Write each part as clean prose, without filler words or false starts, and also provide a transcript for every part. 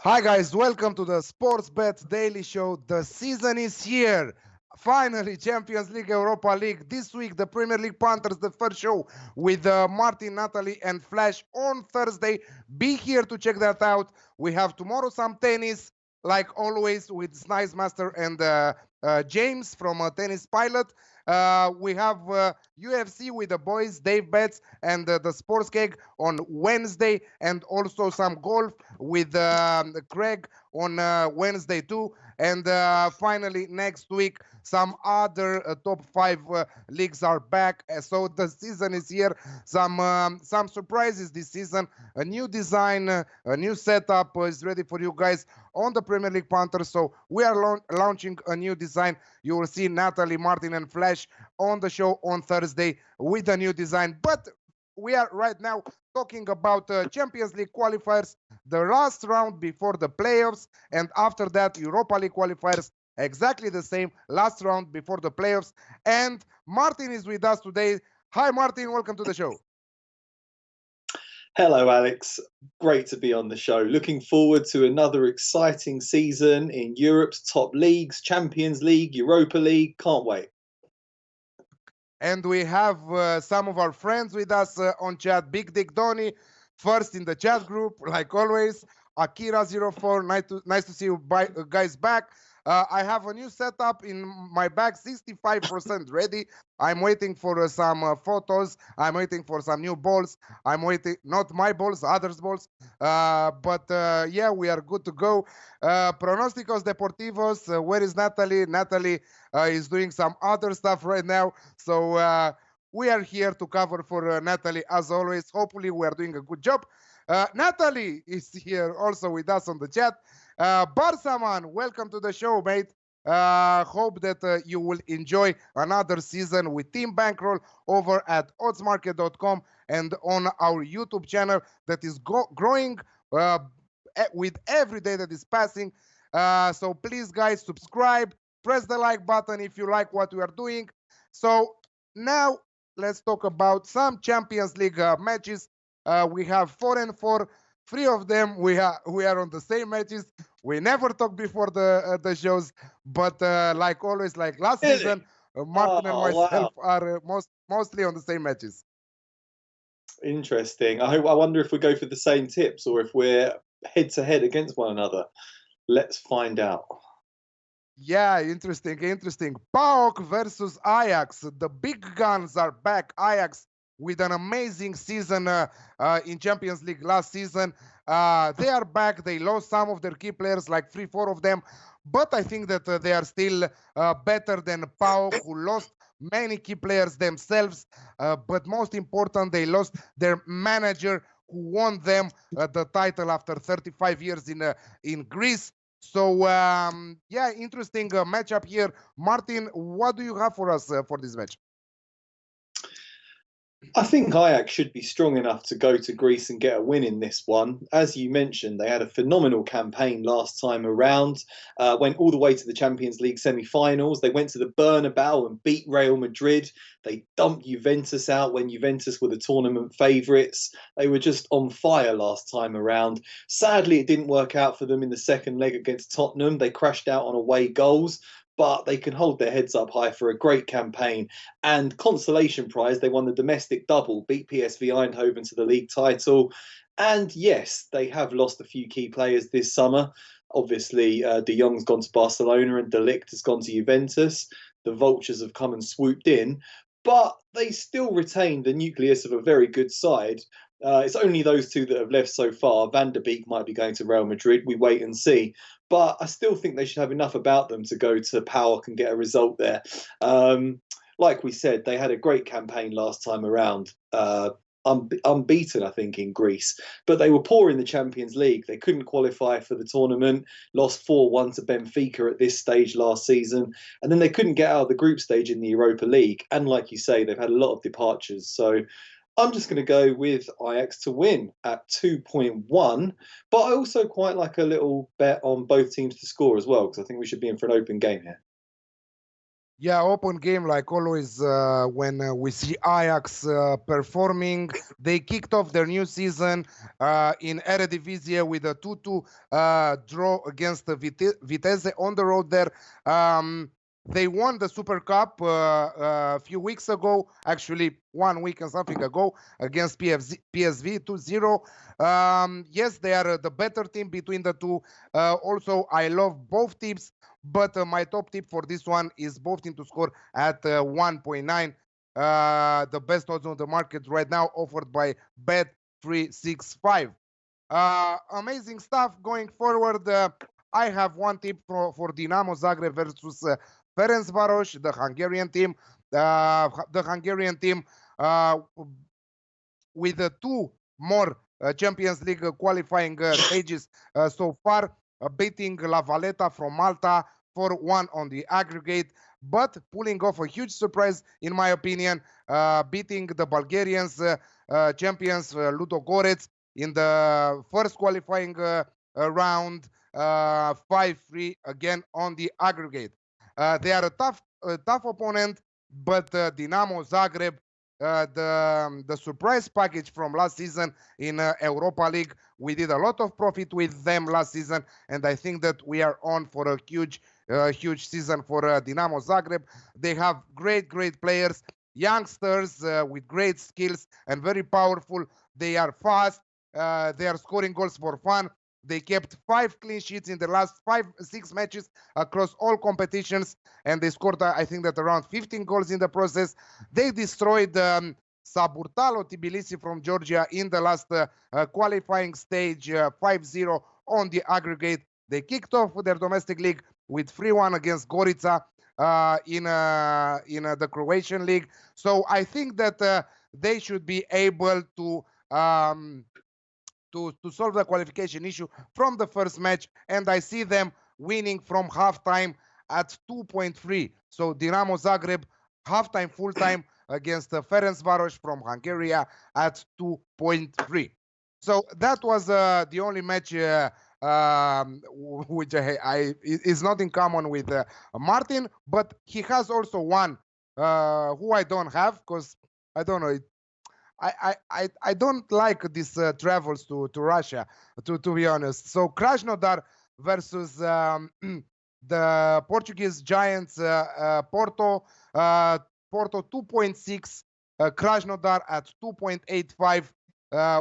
Hi guys, welcome to the Sports Bet Daily Show. The season is here. Finally, Champions League, Europa League. This week, the Premier League Panthers, the first show with Martin, Natalie, and Flash on Thursday. Be here to check that out. We have tomorrow some tennis, like always, with Snice Master and James from Tennis Pilot. We have UFC with the boys, Dave Betts and the Sports Cake on Wednesday, and also some golf with Craig on Wednesday too. And finally, next week, some other top five leagues are back. So the season is here. Some surprises this season. A new design, a new setup is ready for you guys on the Premier League Panthers. So we are launching a new design. You will see Natalie, Martin, and Flash on the show on Thursday with a new design. But we are right now talking about Champions League qualifiers, the last round before the playoffs, and after that, Europa League qualifiers, exactly the same, last round before the playoffs. And Martin is with us today. Hi, Martin. Welcome to the show. Hello, Alex. Great to be on the show. Looking forward to another exciting season in Europe's top leagues, Champions League, Europa League. Can't wait. And we have some of our friends with us on chat. Big Dick Donny, first in the chat group, like always. Akira04, nice to see you guys back. I have a new setup in my bag, 65% ready. I'm waiting for some photos. I'm waiting for some new balls. I'm waiting, not my balls, others' balls. But yeah, we are good to go. Pronosticos Deportivos, where is Natalie? Natalie is doing some other stuff right now. So we are here to cover for Natalie as always. Hopefully we are doing a good job. Natalie is here also with us on the chat. Barsaman, welcome to the show, mate. Hope that you will enjoy another season with Team Bankroll over at oddsmarket.com and on our YouTube channel that is growing with every day that is passing. So please, guys, subscribe, press the like button if you like what we are doing. So now let's talk about some Champions League matches. We have 4 and 4. 3 of them we are on the same matches. We never talk before the shows, but like always, like last season, Martin and myself are mostly on the same matches. Interesting. I wonder if we go for the same tips or if we're head to head against one another. Let's find out. Yeah, interesting. PAOK versus Ajax. The big guns are back. Ajax with an amazing season in Champions League last season. They are back. They lost some of their key players, like 3-4 of them. But I think that they are still better than PAOK, who lost many key players themselves. But most important, they lost their manager, who won them the title after 35 years in Greece. So, yeah, interesting matchup here. Martin, what do you have for us for this match? I think Ajax should be strong enough to go to Greece and get a win in this one. As you mentioned, they had a phenomenal campaign last time around, went all the way to the Champions League semi-finals. They went to the Bernabeu and beat Real Madrid. They dumped Juventus out when Juventus were the tournament favourites. They were just on fire last time around. Sadly, it didn't work out for them in the second leg against Tottenham. They crashed out on away goals, but they can hold their heads up high for a great campaign. And consolation prize, they won the domestic double, beat PSV Eindhoven to the league title. And yes, they have lost a few key players this summer. Obviously, De Jong's gone to Barcelona and De Ligt has gone to Juventus. The Vultures have come and swooped in, but they still retain the nucleus of a very good side. It's only those two that have left so far. Van der Beek might be going to Real Madrid. We wait and see. But I still think they should have enough about them to go to PAOK and get a result there. Like we said, they had a great campaign last time around. Unbeaten, I think, in Greece. But they were poor in the Champions League. They couldn't qualify for the tournament, lost 4-1 to Benfica at this stage last season. And then they couldn't get out of the group stage in the Europa League. And like you say, they've had a lot of departures. So I'm just going to go with Ajax to win at 2.1. But I also quite like a little bet on both teams to score as well, because I think we should be in for an open game here. Yeah, open game like always. When we see Ajax performing, they kicked off their new season in Eredivisie with a 2-2 draw against the Vitesse on the road there. They won the Super Cup a few weeks ago, actually 1 week and something ago, against PSV 2-0. Yes, they are the better team between the two. Also, I love both teams, but my top tip for this one is both team to score at 1.9. The best odds on the market right now, offered by Bet365. Amazing stuff going forward. I have one tip for Dinamo Zagreb versus Ferencvaros, the Hungarian team. The Hungarian team with two more Champions League qualifying stages so far, beating La Valletta from Malta 4-1 on the aggregate, but pulling off a huge surprise, in my opinion, beating the Bulgarians champions Ludogorets in the first qualifying round 5-3 again on the aggregate. They are a tough opponent, but Dinamo Zagreb, the surprise package from last season in Europa League, we did a lot of profit with them last season, and I think that we are on for a huge season for Dinamo Zagreb. They have great players, youngsters with great skills and very powerful. They are fast. They are scoring goals for fun. They kept 5 clean sheets in the last 6 matches across all competitions, and they scored, I think, that around 15 goals in the process. They destroyed Saburtalo Tbilisi from Georgia in the last qualifying stage, 5-0 on the aggregate. They kicked off their domestic league with 3-1 against Gorica in the Croatian league. So I think that they should be able to solve the qualification issue from the first match, and I see them winning from halftime at 2.3. So Dinamo Zagreb halftime, full time against Ferencvaros from Hungary at 2.3. So that was the only match which is not in common with Martin, but he has also one who I don't have, because I don't know. I don't like these travels to Russia, to be honest. So Krasnodar versus the Portuguese giants Porto. Porto 2.6, Krasnodar at 2.85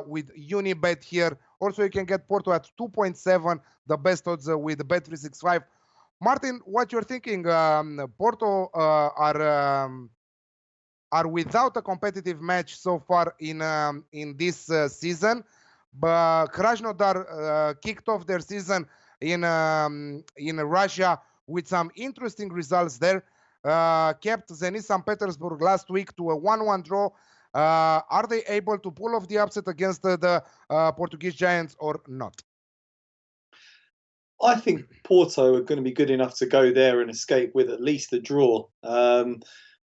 with Unibet here. Also, you can get Porto at 2.7, the best odds with Bet365. Martin, what you're thinking? Porto are without a competitive match so far in this season, but Krasnodar kicked off their season in Russia with some interesting results there. Kept Zenit St. Petersburg last week to a 1-1 draw. Are they able to pull off the upset against the Portuguese giants or not? I think Porto are going to be good enough to go there and escape with at least a draw.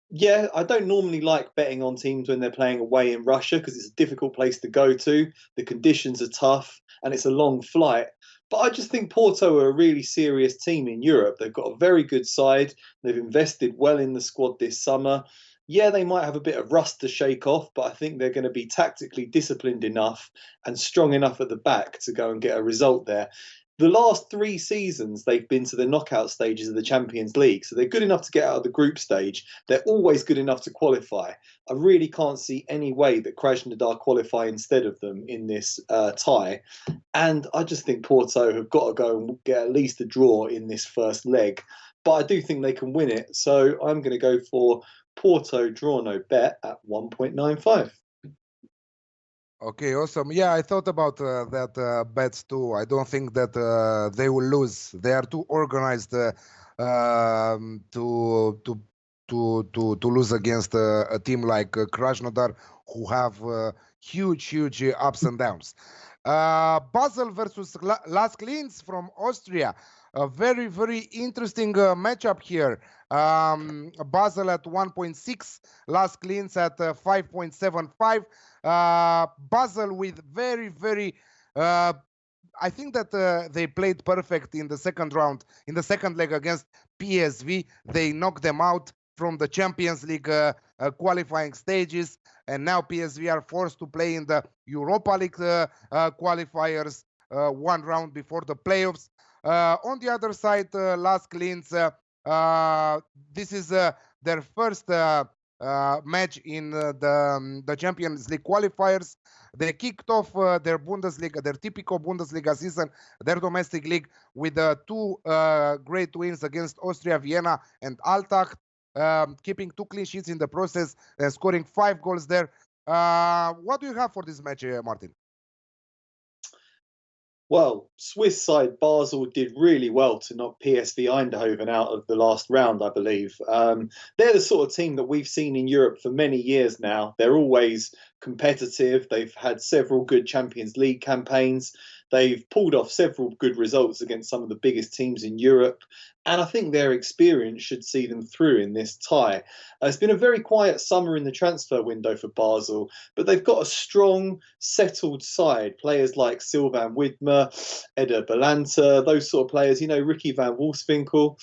Yeah, I don't normally like betting on teams when they're playing away in Russia because it's a difficult place to go to. The conditions are tough and it's a long flight. But I just think Porto are a really serious team in Europe. They've got a very good side. They've invested well in the squad this summer. Yeah, they might have a bit of rust to shake off, but I think they're going to be tactically disciplined enough and strong enough at the back to go and get a result there. The last 3 seasons, they've been to the knockout stages of the Champions League. So they're good enough to get out of the group stage. They're always good enough to qualify. I really can't see any way that Krasnodar qualify instead of them in this tie. And I just think Porto have got to go and get at least a draw in this first leg. But I do think they can win it. So I'm going to go for Porto draw no bet at 1.95. Okay, awesome. Yeah, I thought about that bets too. I don't think that they will lose. They are too organized to lose against a team like Krasnodar, who have huge ups and downs. Basel versus Las Linz from Austria. A very interesting matchup here. Basel at 1.6, Las Linz at 5.75. Basel with very I think that they played perfect in the second round, in the second leg against PSV. They knocked them out from the Champions League qualifying stages, and now PSV are forced to play in the Europa League qualifiers one round before the playoffs. On the other side, Lask Linz, this is their first match in the Champions League qualifiers. They kicked off their Bundesliga, their typical Bundesliga season, their domestic league, with two great wins against Austria Vienna and Altach, keeping 2 clean sheets in the process and scoring 5 goals there. What do you have for this match, Martin? Well, Swiss side Basel did really well to knock PSV Eindhoven out of the last round, I believe. They're the sort of team that we've seen in Europe for many years now. They're always competitive. They've had several good Champions League campaigns. They've pulled off several good results against some of the biggest teams in Europe. And I think their experience should see them through in this tie. It's been a very quiet summer in the transfer window for Basel, but they've got a strong, settled side. Players like Sylvain Widmer, Eder Balanta, those sort of players, you know, Ricky van Wolfswinkel.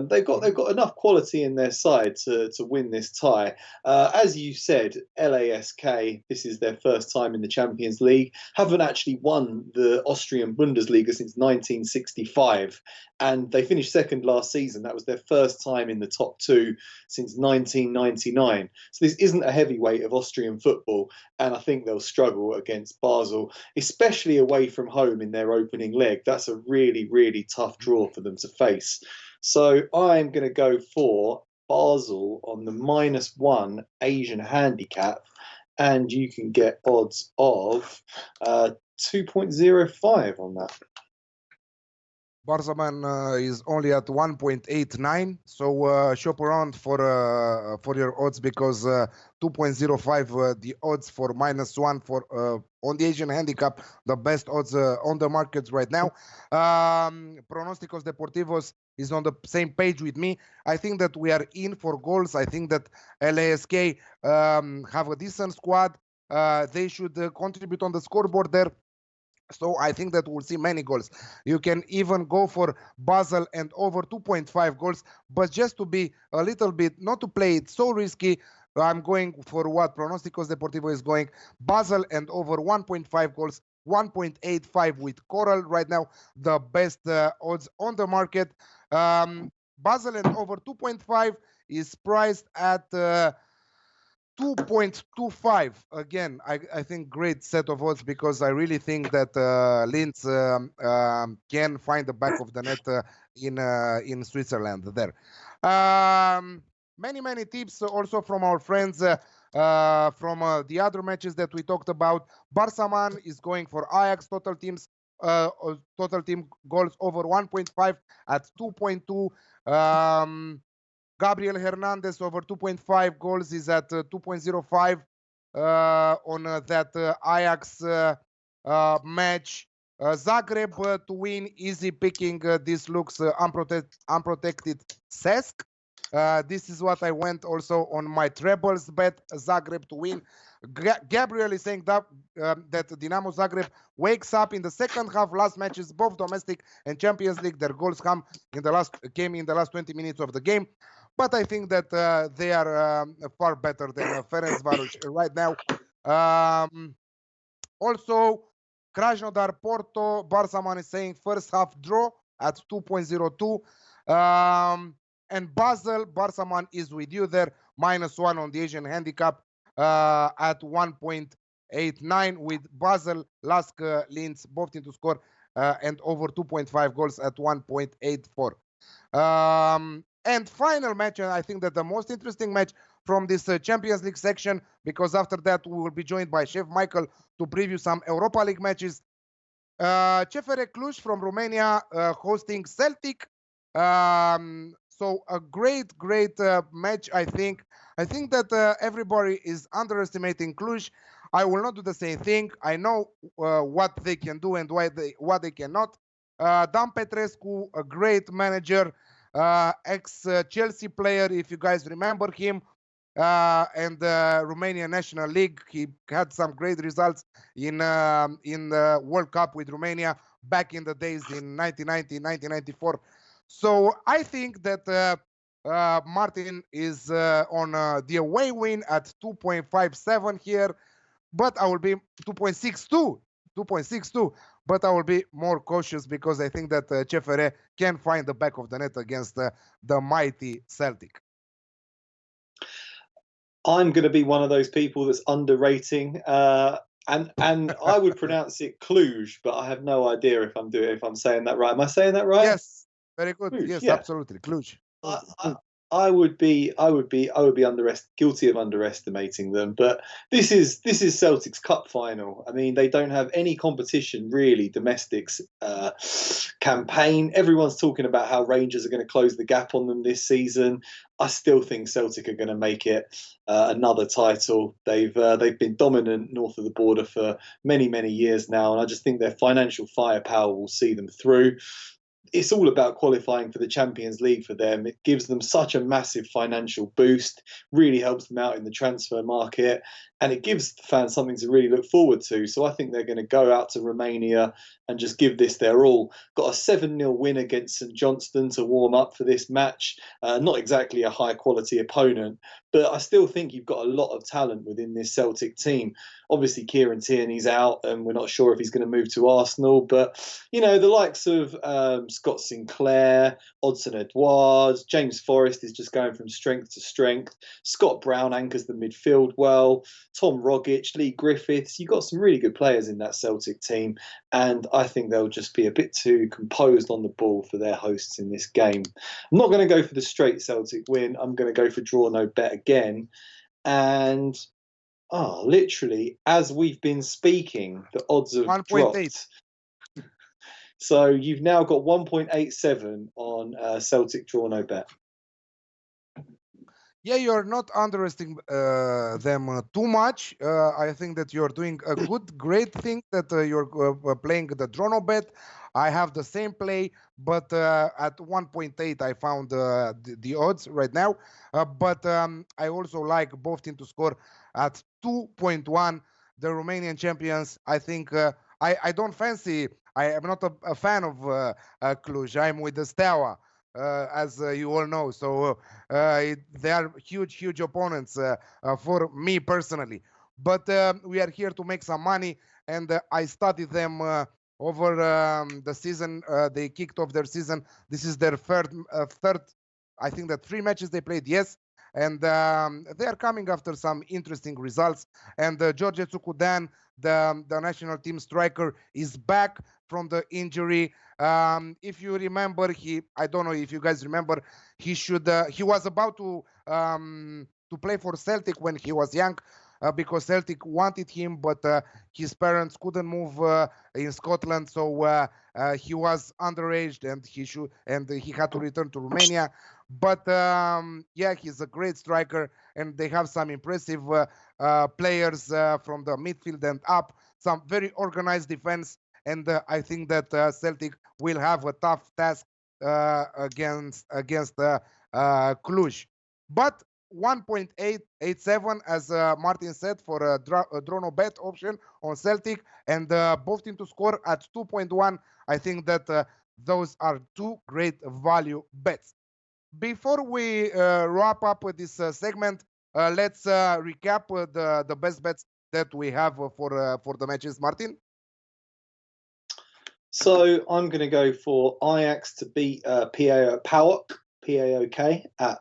They've got enough quality in their side to win this tie. As you said, LASK, this is their first time in the Champions League, haven't actually won the Austrian Bundesliga since 1965, and they finished second last season. That was their first time in the top 2 since 1999. So this isn't a heavyweight of Austrian football, and I think they'll struggle against Basel, especially away from home in their opening leg. That's a really, really tough draw for them to face. So I'm going to go for Basel on the -1 Asian handicap, and you can get odds of 2.05 on that. Barsaman is only at 1.89, so shop around for your odds, because 2.05 the odds for -1 for on the Asian handicap, the best odds on the markets right now. Pronosticos Deportivos is on the same page with me. I think that we are in for goals. I think that LASK have a decent squad. They should contribute on the scoreboard there. So I think that we'll see many goals. You can even go for Basel and over 2.5 goals, but just to be a little bit, not to play it so risky, I'm going for what Pronosticos Deportivo is going. Basel and over 1.5 goals, 1.85 with Coral right now, the best odds on the market. Basel and over 2.5 is priced at 2.25. Again, I think great set of odds, because I really think that Linz can find the back of the net in Switzerland there. Many tips also from our friends from the other matches that we talked about. Barsaman is going for Ajax total team goals over 1.5 at 2.2. Gabriel Hernandez over 2.5 goals is at 2.05 on that Ajax match. Zagreb to win, easy picking. This looks unprotected Cesc. This is what I went also on my trebles bet, Zagreb to win. Gabriel is saying that that Dinamo Zagreb wakes up in the second half. Last matches, both domestic and Champions League, their goals came in the last 20 minutes of the game. But I think that they are far better than Ferencvaros right now. Also, Krasnodar Porto, Barsaman is saying first half draw at 2.02. And Basel, Barsaman is with you there, -1 on the Asian handicap at 1.89 with Basel, Lask, Linz, both teams to score and over 2.5 goals at 1.84. And final match, and I think that the most interesting match from this Champions League section, because after that we will be joined by Chef Michael to preview some Europa League matches. CFR Cluj from Romania hosting Celtic. So a great match, I think. I think that everybody is underestimating Cluj. I will not do the same thing. I know what they can do and what they cannot. Dan Petrescu, a great manager, ex-Chelsea player, if you guys remember him, and the Romanian National League. He had some great results in the World Cup with Romania, back in the days in 1990, 1994. So I think that Martin is on the away win at 2.57 here, but I will be 2.62. 2.62, but I will be more cautious because I think that Chefere can find the back of the net against the mighty Celtic. I'm going to be one of those people that's underrating, and I would pronounce it Cluj, but I have no idea if I'm saying that right. Am I saying that right? Yes, very good. Cluj, Yes, yeah. absolutely, Cluj. I would be guilty of underestimating them, but this is Celtic's cup final. I mean, they don't have any competition really, domestics campaign. Everyone's talking about how Rangers are going to close the gap on them this season. I still think Celtic are going to make it another title. They've been dominant north of the border for many years now, and I just think their financial firepower will see them through. It's all about qualifying for the Champions League for them. It gives them such a massive financial boost, really helps them out in the transfer market, and it gives the fans something to really look forward to. So I think they're going to go out to Romania and just give this their all. Got a 7-0 win against St Johnstone to warm up for this match. Not exactly a high-quality opponent, but I still think you've got a lot of talent within this Celtic team. Obviously, Kieran Tierney's out, and we're not sure if he's going to move to Arsenal. But, you know, the likes of Scott Sinclair, Odson Edouard, James Forrest is just going from strength to strength. Scott Brown anchors the midfield well. Tom Rogic, Lee Griffiths. You've got some really good players in that Celtic team. And I think they'll just be a bit too composed on the ball for their hosts in this game. I'm not going to go for the straight Celtic win. I'm going to go for draw no bet again. And literally, as we've been speaking, the odds have 1.8. dropped. So you've now got 1.87 on Celtic draw no bet. Yeah, you're not underestimating them too much. I think that you're doing a great thing that you're playing the draw no bet. I have the same play, but at 1.8 I found the odds right now. But I also like both teams to score at 2.1. The Romanian champions, I think I don't fancy. I am not a fan of Cluj. I'm with the Steaua. As you all know. So they are huge opponents for me personally. But we are here to make some money, and I studied them over the season. They kicked off their season. This is their third. I think that 3 matches they played. Yes. And they are coming after some interesting results. And George Tsukudan, the national team striker, is back from the injury. If you remember, I don't know if you guys remember, he was about to play for Celtic when he was young, because Celtic wanted him, but his parents couldn't move in Scotland, so he was underaged and he had to return to Romania. But yeah, he's a great striker, and they have some impressive players from the midfield and up, some very organized defense. And I think that Celtic will have a tough task against Cluj. But 1.887, as Martin said, for a draw no bet option on Celtic, and both teams to score at 2.1. I think that those are 2 great value bets. Before we wrap up with this segment, let's recap the best bets that we have for the matches, Martin. So I'm going to go for Ajax to beat PAOK at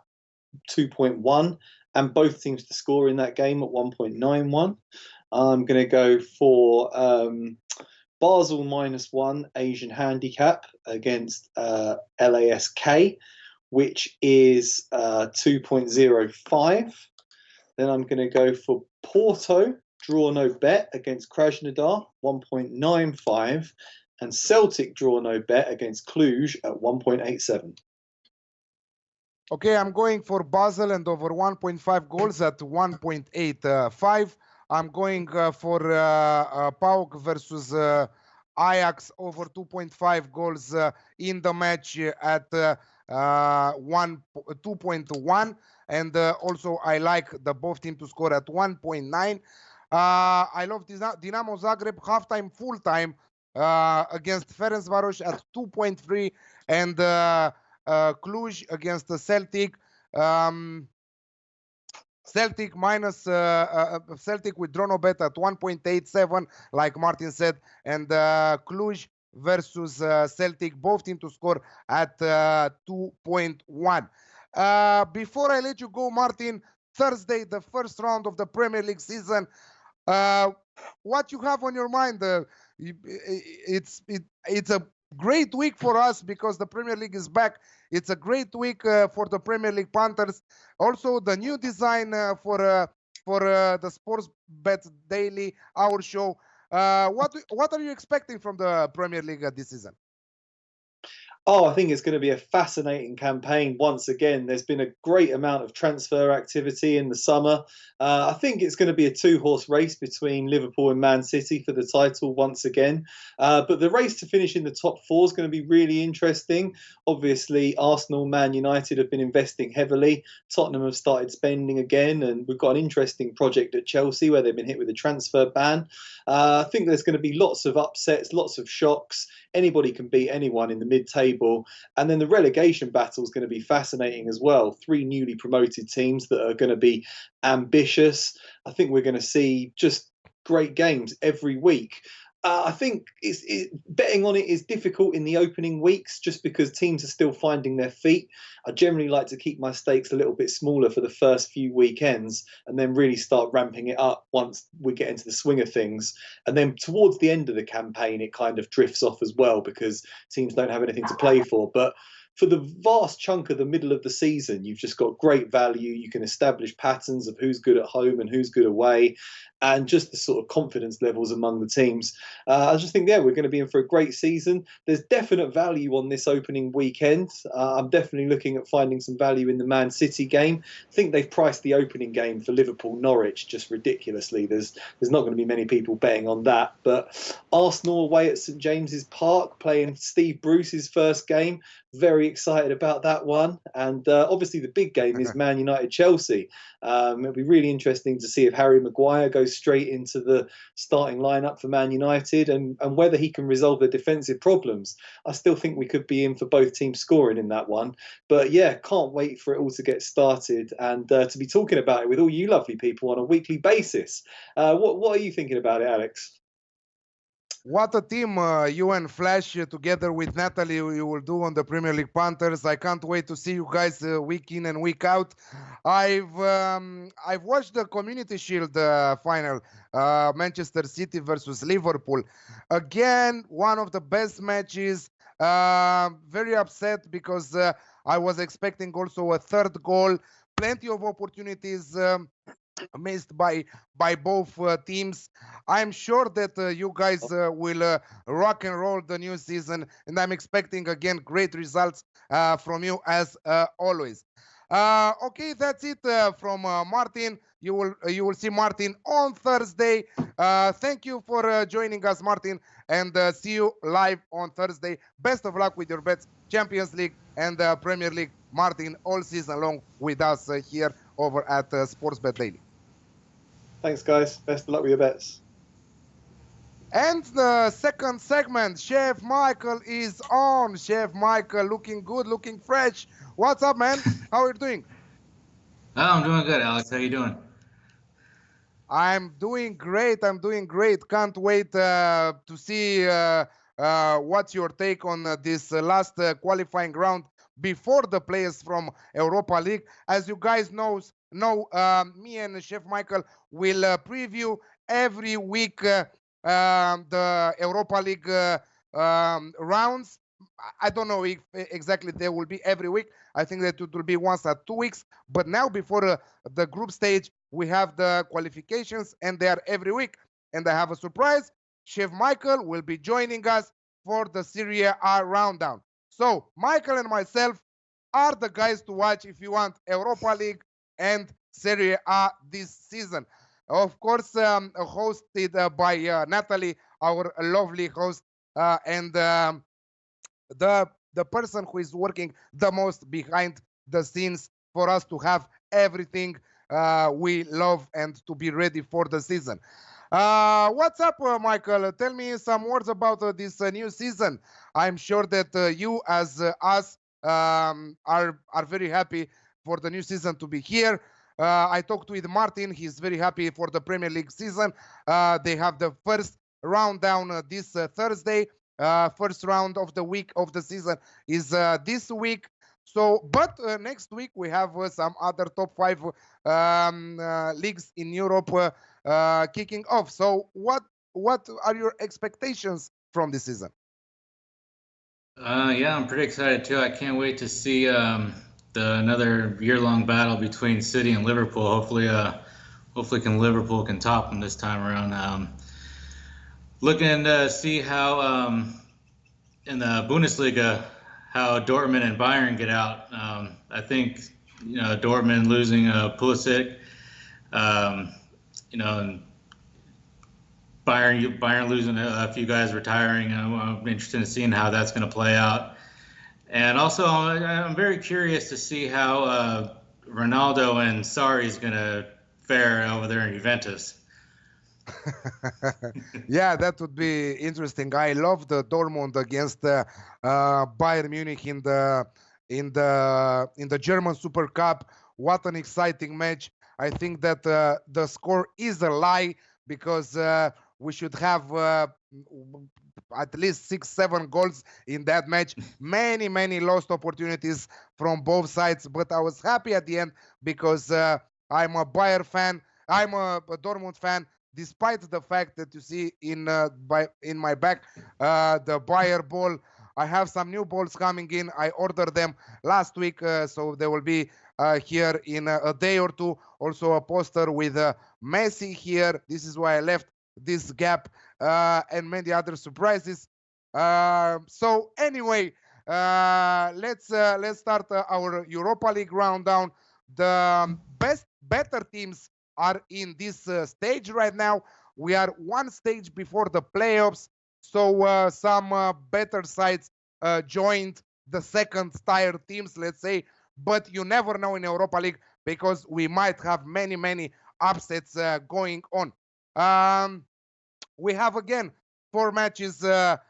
2.1, and both teams to score in that game at 1.91. I'm going to go for Basel -1 Asian handicap against LASK, which is 2.05. Then I'm going to go for Porto draw no bet against Krasnodar 1.95, and Celtic draw no bet against Cluj at 1.87. Okay, I'm going for Basel and over 1.5 goals at 1.85. I'm going for PAOK versus Ajax over 2.5 goals in the match at 2.1. And also, I like the both teams to score at 1.9. I love Dinamo Zagreb halftime, full time against Ferencvaros at 2.3, and Cluj against the Celtic. Celtic minus Celtic with draw no bet at 1.87, like Martin said, and Cluj versus Celtic, both team to score at 2.1. Before I let you go, Martin, Thursday, the first round of the Premier League season. What you have on your mind? It's a great week for us because the Premier League is back. It's a great week for the Premier League Panthers. Also, the new design for the Sports Bet Daily, our show. What are you expecting from the Premier League this season? Oh, I think it's going to be a fascinating campaign once again. There's been a great amount of transfer activity in the summer. I think it's going to be a two-horse race between Liverpool and Man City for the title once again. But the race to finish in the top four is going to be really interesting. Obviously, Arsenal, Man United have been investing heavily. Tottenham have started spending again. And we've got an interesting project at Chelsea where they've been hit with a transfer ban. I think there's going to be lots of upsets, lots of shocks. Anybody can beat anyone in the mid-table. And then the relegation battle is going to be fascinating as well. 3 newly promoted teams that are going to be ambitious. I think we're going to see just great games every week. I think betting on it is difficult in the opening weeks just because teams are still finding their feet. I generally like to keep my stakes a little bit smaller for the first few weekends and then really start ramping it up once we get into the swing of things. And then towards the end of the campaign, it kind of drifts off as well because teams don't have anything to play for. But for the vast chunk of the middle of the season, you've just got great value. You can establish patterns of who's good at home and who's good away, and just the sort of confidence levels among the teams. I just think, we're going to be in for a great season. There's definite value on this opening weekend. I'm definitely looking at finding some value in the Man City game. I think they've priced the opening game for Liverpool-Norwich just ridiculously. There's not going to be many people betting on that. But Arsenal away at St James's Park, playing Steve Bruce's first game. Very excited about that one. And obviously the big game is Man United-Chelsea. It'll be really interesting to see if Harry Maguire goes straight into the starting lineup for Man United and whether he can resolve their defensive problems. I still think we could be in for both teams scoring in that one. But can't wait for it all to get started and to be talking about it with all you lovely people on a weekly basis. What are you thinking about it, Alex? What a team you and Flash together with Natalie you will do on the Premier League Panthers. I can't wait to see you guys week in and week out. I've watched the Community Shield final, Manchester City versus Liverpool. Again, one of the best matches. Very upset because I was expecting also a third goal. Plenty of opportunities missed by both teams. I'm sure that you guys will rock and roll the new season, and I'm expecting again great results from you as always. Okay, that's it from Martin. You will see Martin on Thursday. Thank you for joining us, Martin, and see you live on Thursday. Best of luck with your bets, Champions League and Premier League. Martin, all season long with us here over at Sportsbet Daily. Thanks, guys. Best of luck with your bets. And the second segment, Chef Michael is on. Chef Michael, looking good, looking fresh. What's up, man? How are you doing? Oh, I'm doing good, Alex. How you doing? I'm doing great. Can't wait to see what's your take on this last qualifying round before the players from Europa League. As you guys know, me and Chef Michael will preview every week the Europa League rounds. I don't know if exactly they will be every week. I think that it will be once at 2 weeks. But now before the group stage, we have the qualifications and they are every week. And I have a surprise. Chef Michael will be joining us for the Serie A rundown. So Michael and myself are the guys to watch if you want Europa League and Serie A this season. Of course, hosted by Natalie, our lovely host, and the person who is working the most behind the scenes for us to have everything we love and to be ready for the season. What's up, Michael? Tell me some words about this new season. I'm sure that you, as us, are very happy for the new season to be here. I talked with Martin. He's very happy for the Premier League season. They have the first round down this Thursday. First round of the week of the season is this week. So, but next week we have some other top five leagues in Europe kicking off. So, what are your expectations from this season? Yeah, I'm pretty excited too. I can't wait to see another year-long battle between City and Liverpool. Hopefully, Liverpool can top them this time around. Looking to see how in the Bundesliga how Dortmund and Bayern get out. I think Dortmund losing Pulisic, and Bayern losing a few guys retiring. I'm interested in seeing how that's going to play out. And also, I'm very curious to see how Ronaldo and Sarri is going to fare over there in Juventus. Yeah, that would be interesting. I love the Dortmund against Bayern Munich in the German Super Cup. What an exciting match! I think that the score is a lie because we should have at least 6-7 goals in that match. Many lost opportunities from both sides, but I was happy at the end because I'm a Bayern fan. I'm a Dortmund fan. Despite the fact that you see in my back the Bayer ball, I have some new balls coming in. I ordered them last week, so they will be here in a day or two. Also a poster with Messi here. This is why I left this gap and many other surprises. So anyway, let's start our Europa League round down. The better teams are in this stage right now. We are one stage before the playoffs, so some better sides joined the second tier teams, let's say. But you never know in Europa League because we might have many upsets going on. We have again 4 matches. Four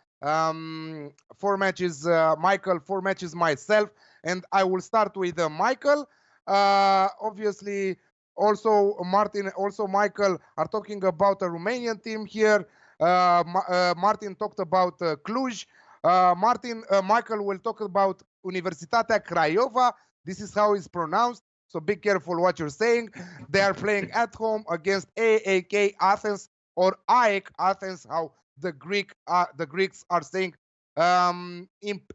matches, Michael. 4 matches myself, and I will start with Michael. Obviously, also Martin, also Michael are talking about a Romanian team here. Martin talked about Cluj. Michael will talk about Universitatea Craiova. This is how it's pronounced, so be careful what you're saying. They are playing at home against AAK Athens, or AEK Athens, how the Greeks are saying.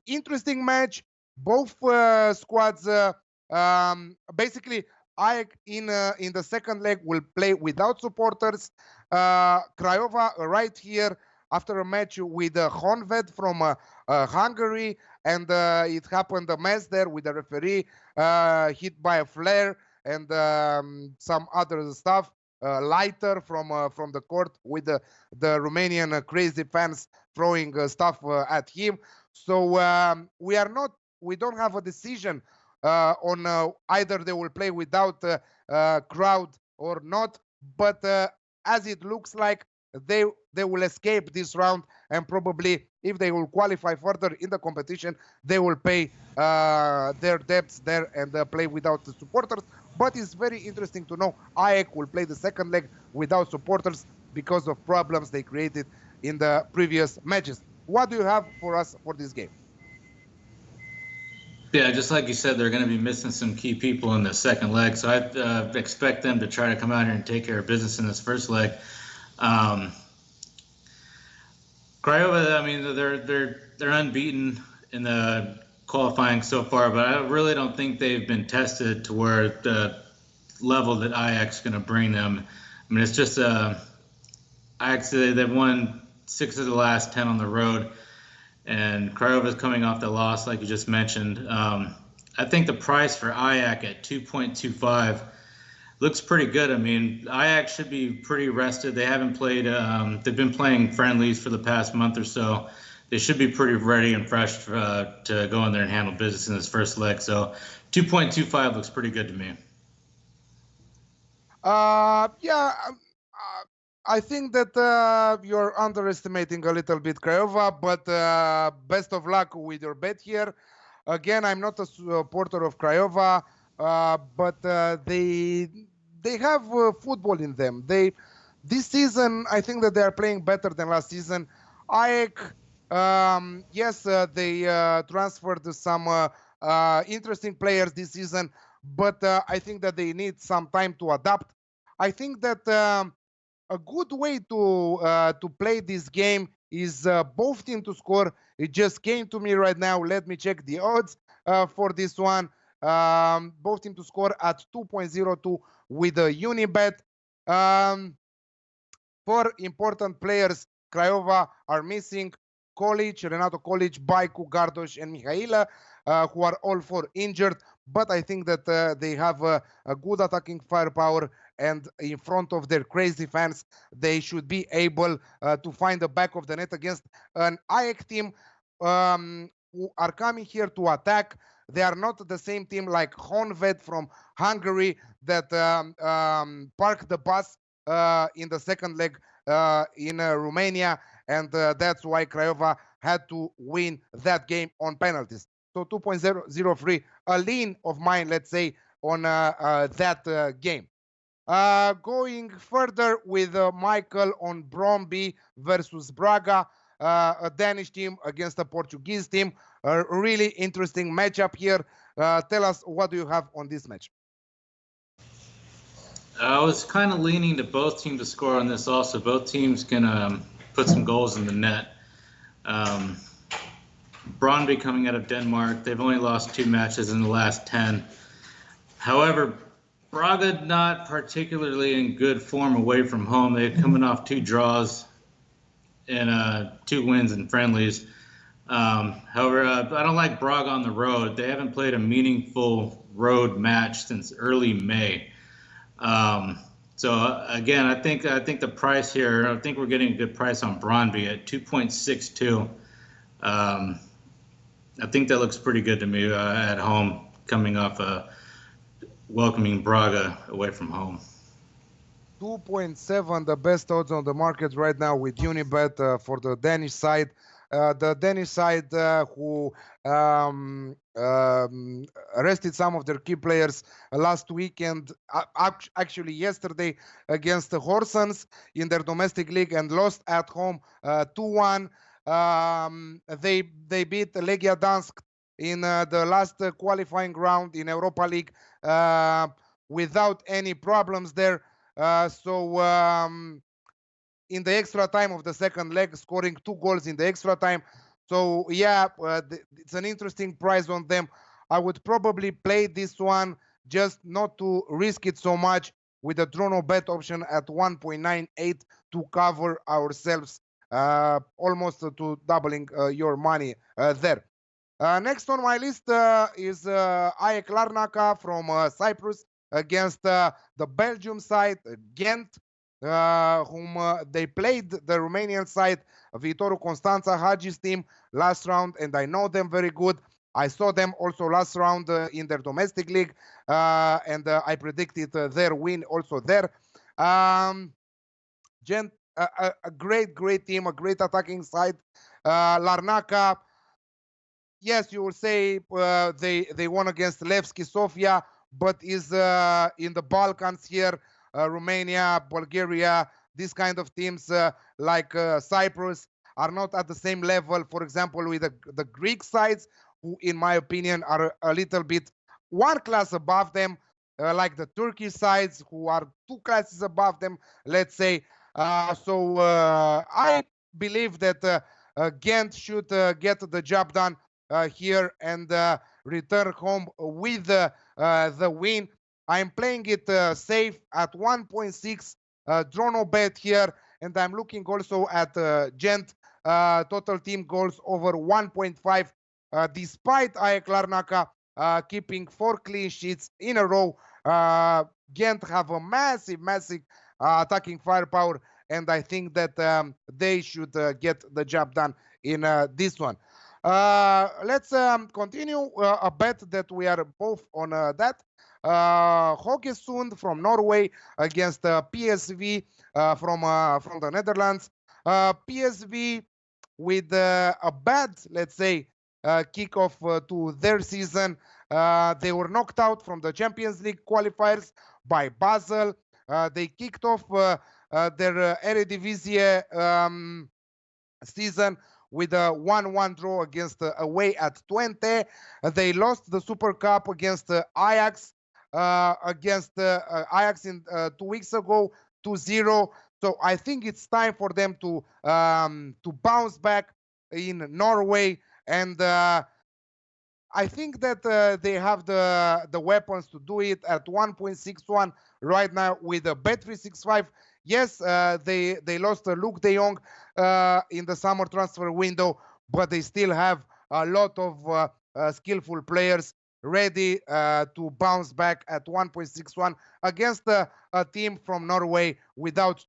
Interesting match. Both squads basically AEK in the second leg will play without supporters. Craiova right here after a match with Honved from Hungary, and it happened a mess there with the referee hit by a flare and some other stuff. Lighter from the court with the Romanian crazy fans throwing stuff at him. So we don't have a decision on either they will play without crowd or not, but as it looks like they will escape this round, and probably if they will qualify further in the competition, they will pay their debts there and play without the supporters. But it's very interesting to know AEK will play the second leg without supporters because of problems they created in the previous matches. What do you have for us for this game? Yeah, just like you said, they're going to be missing some key people in the second leg, so I expect them to try to come out here and take care of business in this first leg. Craiova, I mean, they're unbeaten in the qualifying so far, but I really don't think they've been tested to where the level that Ajax is going to bring them. I mean, it's just Ajax, they've won 6 of the last 10 on the road, and Craiova is coming off the loss, like you just mentioned. I think the price for Ajax at 2.25 looks pretty good. I mean, Ajax should be pretty rested. They haven't played. They've been playing friendlies for the past month or so. They should be pretty ready and fresh to go in there and handle business in this first leg. So 2.25 looks pretty good to me. Yeah, I think that you're underestimating a little bit Craiova, but best of luck with your bet here. Again, I'm not a supporter of Craiova, but they have football in them. This season, I think that they are playing better than last season. AEK, yes, they transferred some interesting players this season, but I think that they need some time to adapt. I think that a good way to play this game is both team to score. It just came to me right now. Let me check the odds for this one. Both team to score at 2.02 with a Unibet. Four important players Craiova are missing: Kolic, Renato Kolic, Baiku, Gardosh, and Mihaila, who are all four injured. But I think that they have a good attacking firepower, and in front of their crazy fans, they should be able to find the back of the net against an AEK team who are coming here to attack. They are not the same team like Honved from Hungary that parked the bus in the second leg in Romania, and that's why Craiova had to win that game on penalties. So 2.003, a lean of mine, let's say, on that game. Going further with Michael on Bromby versus Braga, a Danish team against a Portuguese team. A really interesting matchup here. Tell us, what do you have on this match? I was kind of leaning to both teams to score on this also. Both teams can put some goals in the net. Brøndby coming out of Denmark, they've only lost 2 matches in the last 10. However, Braga not particularly in good form away from home. They're coming off 2 draws and 2 wins in friendlies. However, I don't like Braga on the road. They haven't played a meaningful road match since early May. So again, I think the price here, I think we're getting a good price on Brøndby at 2.62. I think that looks pretty good to me at home, coming off welcoming Braga away from home. 2.7, the best odds on the market right now with Unibet for the Danish side. The Danish side who arrested some of their key players last weekend, actually yesterday, against the Horsens in their domestic league, and lost at home 2-1. They beat Legia Dansk in the last qualifying round in Europa League without any problems there. In the extra time of the second leg, scoring 2 goals in the extra time. So yeah, it's an interesting price on them. I would probably play this one just not to risk it so much with a draw no bet option at 1.98 to cover ourselves, almost to doubling your money there. Next on my list is AEK Larnaca from Cyprus against the Belgium side, Ghent, whom they played the Romanian side, Viitorul Constanța, Hagi's team, last round, and I know them very good. I saw them also last round in their domestic league, and I predicted their win also there. Ghent, a great team, a great attacking side. Larnaca, yes, you will say they won against Levski Sofia, but is in the Balkans here, Romania, Bulgaria, these kind of teams like Cyprus are not at the same level, for example, with the Greek sides, who in my opinion are a little bit one class above them, like the Turkish sides, who are 2 classes above them, let's say. I believe that Ghent should get the job done here and return home with the win. I'm playing it safe at 1.6, draw no bet here, and I'm looking also at Ghent total team goals over 1.5, despite AEK Larnaca keeping 4 clean sheets in a row. Ghent have a massive attacking firepower, and I think that they should get the job done in this one. Let's continue a bet that we are both on that. Haugesund from Norway against PSV from the Netherlands. PSV with a bad, let's say, kickoff to their season. They were knocked out from the Champions League qualifiers by Basel. They kicked off their Eredivisie season with a 1-1 draw against away at Twente. They lost the Super Cup against Ajax in 2 weeks ago, 2-0. So I think it's time for them to bounce back in Norway, and I think that they have the weapons to do it at 1.61 right now with a Bet365. Yes, they lost Luke De Jong in the summer transfer window, but they still have a lot of skillful players ready to bounce back at 1.61 against a team from Norway without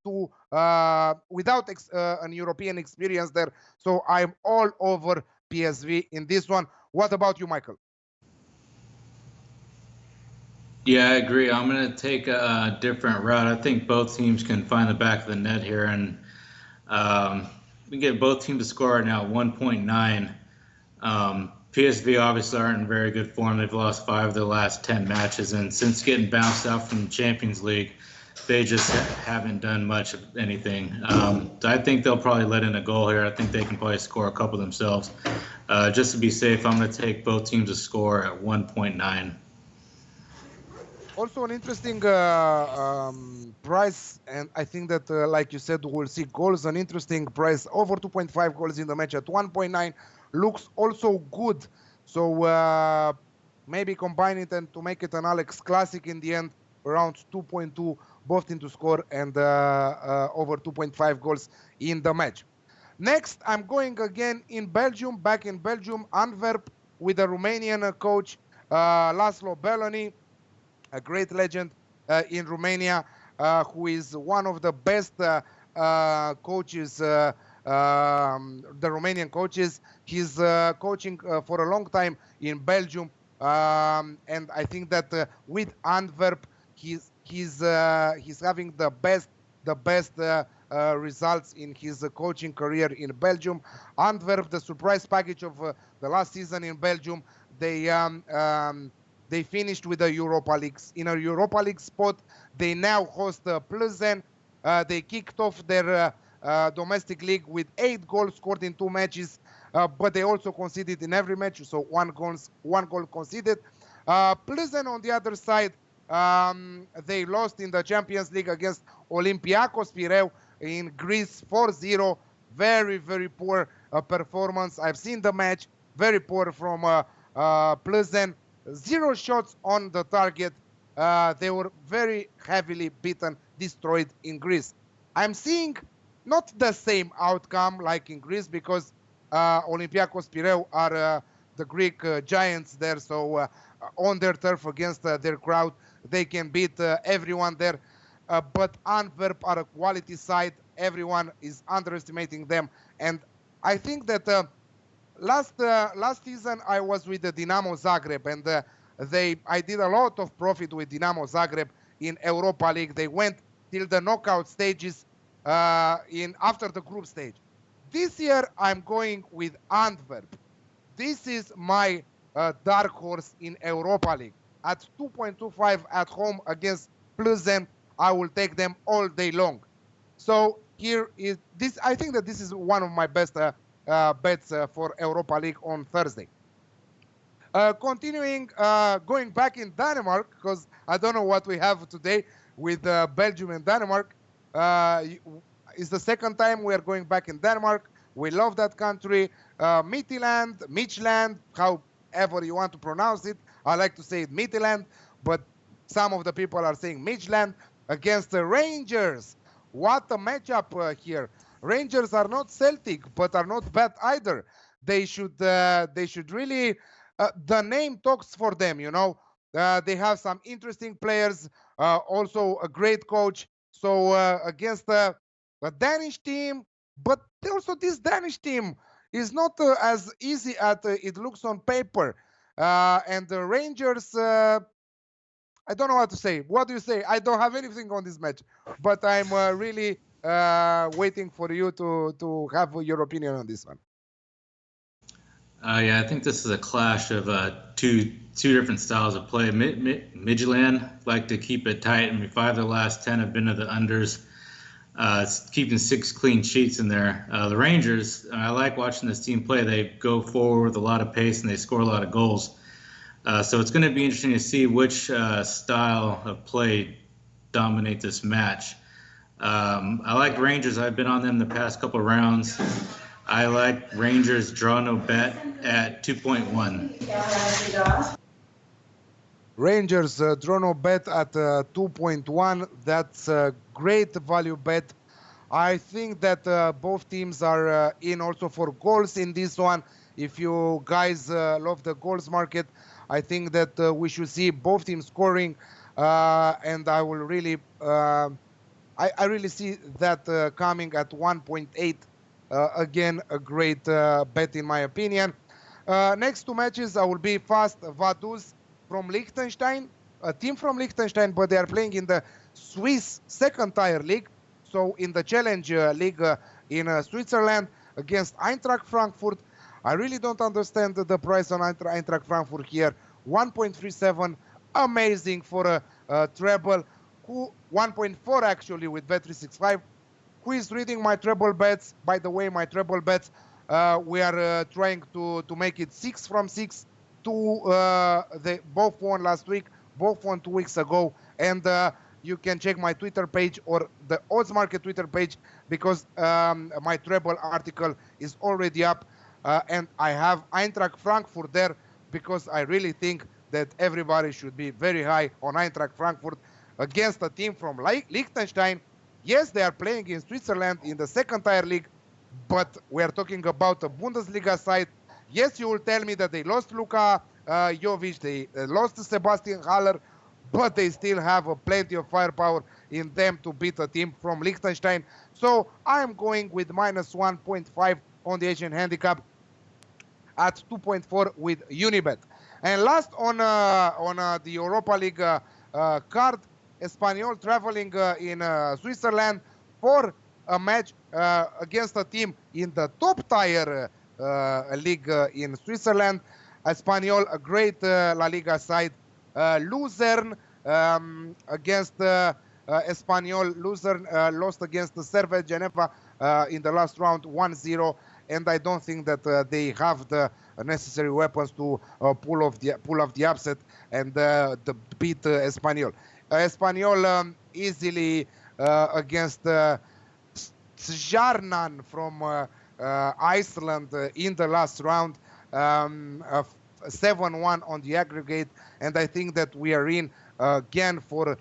an European experience there. So I'm all over PSV in this one. What about you, Michael? Yeah, I agree. I'm going to take a different route. I think both teams can find the back of the net here, and we get both teams to score right now 1.9. PSV obviously aren't in very good form. They've lost 5 of their last 10 matches, and since getting bounced out from the Champions League, they just haven't done much of anything. So I think they'll probably let in a goal here. I think they can probably score a couple themselves. Just to be safe, I'm going to take both teams to score at 1.9. Also an interesting price, and I think that, like you said, we'll see goals. An interesting price, over 2.5 goals in the match at 1.9 looks also good. So maybe combine it and to make it an Alex Classic in the end, around 2.2, both teams to score, and over 2.5 goals in the match. Next, I'm going again in Belgium, back in Belgium, Antwerp, with the Romanian coach, Laszlo Belloni, a great legend in Romania, who is one of the best coaches, the Romanian coaches. He's coaching for a long time in Belgium, and I think that with Antwerp, he's having the best results in his coaching career in Belgium. Antwerp, the surprise package of the last season in Belgium, they finished with the Europa League. In a Europa League spot, they now host Plzeň. They kicked off their domestic league with 8 goals scored in 2 matches, but they also conceded in every match, so one goal conceded. Plzeň, on the other side, they lost in the Champions League against Olympiacos Pireu in Greece 4-0. Very, very poor performance. I've seen the match. Very poor from Plzeň. 0 shots on the target. They were very heavily beaten, destroyed in Greece. I'm seeing not the same outcome like in Greece, because Olympiacos Pireu are the Greek giants there. So on their turf against their crowd, they can beat everyone there. But Antwerp are a quality side. Everyone is underestimating them. And I think that last season I was with the Dinamo Zagreb, and I did a lot of profit with Dinamo Zagreb in Europa League. They went till the knockout stages after the group stage. This year I'm going with Antwerp. This is my dark horse in Europa League. At 2.25 at home against Plzeň, I will take them all day long. So here is this. I think that this is one of my best bets for Europa League on Thursday. Continuing, going back in Denmark, because I don't know what we have today with Belgium and Denmark. It's the second time we are going back in Denmark. We love that country. Midtjylland, however you want to pronounce it. I like to say it Midtjylland, but some of the people are saying Midtjylland against the Rangers. What a matchup here. Rangers are not Celtic, but are not bad either. They should really, the name talks for them, you know. They have some interesting players, also a great coach. So against a Danish team, but also this Danish team is not as easy as it looks on paper. And the Rangers, I don't know what to say. What do you say? I don't have anything on this match, but I'm really waiting for you to have your opinion on this one. Yeah, I think this is a clash of two different styles of play. Midtjylland like to keep it tight. I mean, 5 of the last 10 have been to the unders, keeping 6 clean sheets in there. The Rangers, I like watching this team play. They go forward with a lot of pace and they score a lot of goals. So it's going to be interesting to see which style of play dominate this match. I like Rangers. I've been on them the past couple of rounds. I like Rangers draw no bet at 2.1. Rangers draw no bet at 2.1. That's a great value bet. I think that both teams are in also for goals in this one. If you guys love the goals market, I think that we should see both teams scoring, and I will really, I really see that coming at 1.8. Again, a great bet in my opinion. Next 2 matches, I will be fast. Vaduz from Liechtenstein, a team from Liechtenstein, but they are playing in the Swiss second tier league. So in the Challenge League in Switzerland against Eintracht Frankfurt. I really don't understand the price on Eintracht Frankfurt here. 1.37, amazing for a treble. 1.4 actually with Bet365. Who is reading my treble bets? By the way, my treble bets, we are trying to make it 6 from 6. They both won last week, both won 2 weeks ago, and you can check my Twitter page or the Oddsmarket Twitter page because my treble article is already up, and I have Eintracht Frankfurt there because I really think that everybody should be very high on Eintracht Frankfurt against a team from Liechtenstein. Yes, they are playing in Switzerland in the second tier league, but we are talking about a Bundesliga side. Yes, you will tell me that they lost Luka Jovic, they lost Sebastian Haller, but they still have plenty of firepower in them to beat a team from Liechtenstein. So I am going with minus 1.5 on the Asian handicap at 2.4 with Unibet. And last on the Europa League card, Espanyol traveling in Switzerland for a match against a team in the top tier league in Switzerland. Espanyol, a great La Liga side. Luzern against Espanyol. Luzern lost against the Servette Geneva in the last round 1-0, and I don't think that they have the necessary weapons to pull off the upset and beat Espanyol. Espanyol easily against Stjarnan from Iceland in the last round, 7-1 on the aggregate, and I think that we are in again for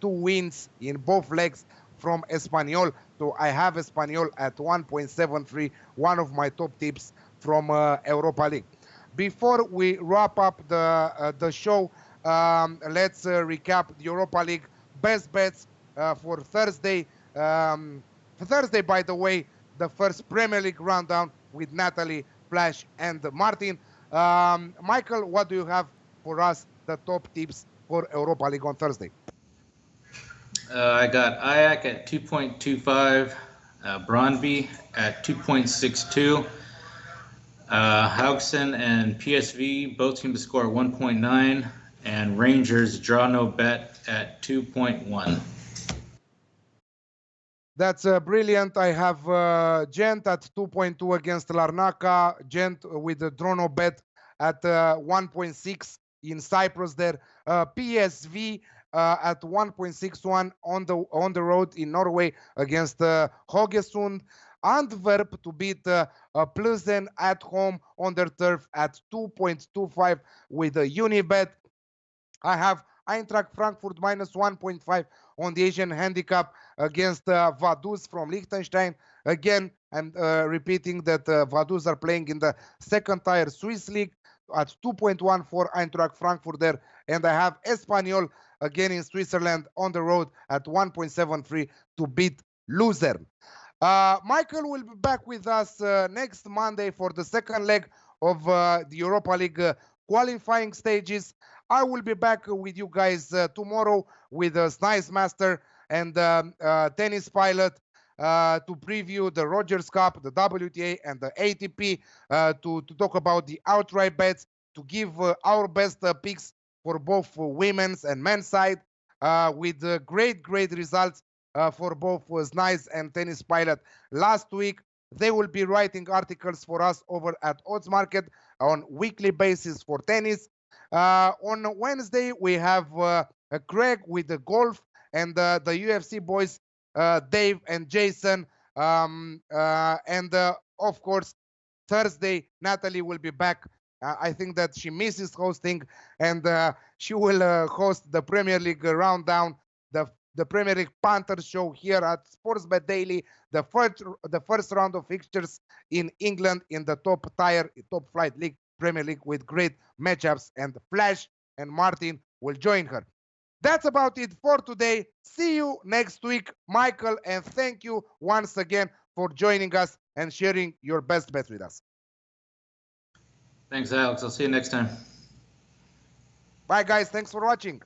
2 wins in both legs from Espanyol. So I have Espanyol at 1.73, one of my top tips from Europa League. Before we wrap up the show, let's recap the Europa League best bets for Thursday. For Thursday, by the way, the first Premier League rundown with Natalie, Flash, and Martin. Michael, what do you have for us, the top tips for Europa League on Thursday? I got Ajax at 2.25, Brøndby at 2.62, Haugesund and PSV both teams to score 1.9, and Rangers draw no bet at 2.1. That's brilliant. I have Gent at 2.2 against Larnaca. Gent with the draw no bet at 1.6 in Cyprus there. PSV at 1.61 on the road in Norway against Haugesund. Antwerp to beat Plzen at home on their turf at 2.25 with a Unibet. I have Eintracht Frankfurt minus 1.5 on the Asian handicap against Vaduz from Liechtenstein. Again, I'm repeating that Vaduz are playing in the second tier Swiss league at 2.1 for Eintracht Frankfurt there. And I have Espanyol again in Switzerland on the road at 1.73 to beat Luzern. Michael will be back with us next Monday for the second leg of the Europa League qualifying stages. I will be back with you guys tomorrow with Snice Master and Tennis Pilot to preview the Rogers Cup, the WTA, and the ATP, to talk about the outright bets, to give our best picks for both women's and men's side, with great results for both Snice and Tennis Pilot last week. They will be writing articles for us over at Oddsmarket on weekly basis for tennis. On Wednesday, we have Craig with the golf, and the UFC boys, Dave and Jason. And of course, Thursday, Natalie will be back. I think that she misses hosting, and she will host the Premier League Rounddown, the Premier League Panthers show here at Sportsbet Daily, the first round of fixtures in England in the top flight league, Premier League, with great matchups, and Flash and Martin will join her. That's about it for today. See you next week, Michael, and thank you once again for joining us and sharing your best bets with us. Thanks, Alex. I'll see you next time. Bye, guys. Thanks for watching.